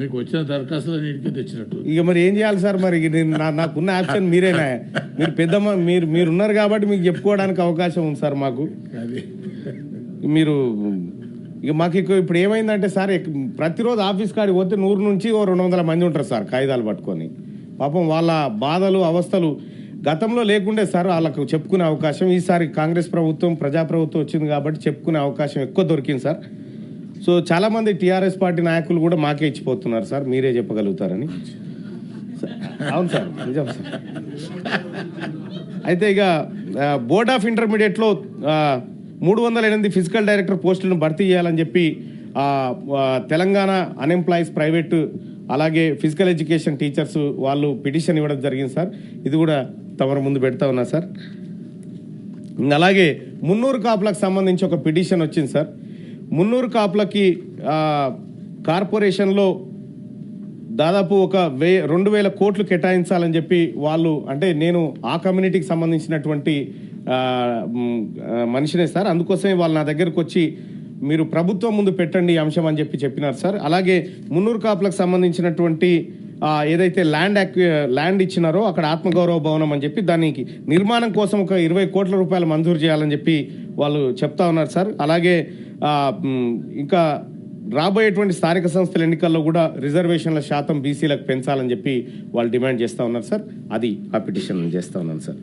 మీకు వచ్చిన దరఖాస్తులు నీటికి తెచ్చినట్టు. ఇక మరి ఏం చేయాలి సార్? మరి నాకున్న ఆప్షన్ మీరేనా? మీరు పెద్దమ్మ, మీరు ఉన్నారు కాబట్టి మీకు చెప్పుకోవడానికి అవకాశం ఉంది సార్ మాకు. మీరు ఇక మాకు ఇప్పుడు ఏమైందంటే సార్, ప్రతిరోజు ఆఫీస్ కాడికి పోతే 100 నుంచి 200 మంది ఉంటారు సార్ కాగితాలు పట్టుకొని. పాపం వాళ్ళ బాధలు అవస్థలు గతంలో లేకుండే సార్. వాళ్ళకు చెప్పుకునే అవకాశం ఈసారి కాంగ్రెస్ ప్రభుత్వం ప్రజాప్రభుత్వం వచ్చింది కాబట్టి చెప్పుకునే అవకాశం ఎక్కువ దొరికింది సార్. సో చాలామంది టీఆర్ఎస్ పార్టీ నాయకులు కూడా మాకే ఇచ్చిపోతున్నారు సార్, మీరే చెప్పగలుగుతారని. అవును సార్, నిజం సార్. అయితే ఇక బోర్డ్ ఆఫ్ ఇంటర్మీడియట్లో 308 ఫిజికల్ డైరెక్టర్ పోస్టులను భర్తీ చేయాలని చెప్పి తెలంగాణ అన్ఎంప్లాయీస్ ప్రైవేటు అలాగే ఫిజికల్ ఎడ్యుకేషన్ టీచర్స్ వాళ్ళు పిటిషన్ ఇవ్వడం జరిగింది సార్. ఇది కూడా తమరు ముందు పెడతా ఉన్నా సార్. అలాగే మున్నూరు కాపులకు సంబంధించి ఒక పిటిషన్ వచ్చింది సార్. మున్నూరు కాపులకి కార్పొరేషన్లో దాదాపు ఒక 2,000 కోట్లు కేటాయించాలని చెప్పి వాళ్ళు, అంటే నేను ఆ కమ్యూనిటీకి సంబంధించినటువంటి మనిషినే సార్. అందుకోసమే వాళ్ళు నా దగ్గరకు వచ్చి మీరు ప్రభుత్వం ముందు పెట్టండి ఈ అంశం అని చెప్పినారు సార్. అలాగే మున్నూరు కాపులకు సంబంధించినటువంటి ఏదైతే ల్యాండ్ ఇచ్చినారో అక్కడ ఆత్మగౌరవ భవనం అని చెప్పి దానికి నిర్మాణం కోసం ఒక 20 కోట్ల రూపాయలు మంజూరు చేయాలని చెప్పి వాళ్ళు చెప్తా ఉన్నారు సార్. అలాగే ఇంకా రాబోయేటువంటి స్థానిక సంస్థల ఎన్నికల్లో కూడా రిజర్వేషన్ల శాతం బీసీలకు పెంచాలని చెప్పి వాళ్ళు డిమాండ్ చేస్తూ ఉన్నారు సార్. అది ఆ పిటిషన్ చేస్తూ ఉన్నాను సార్.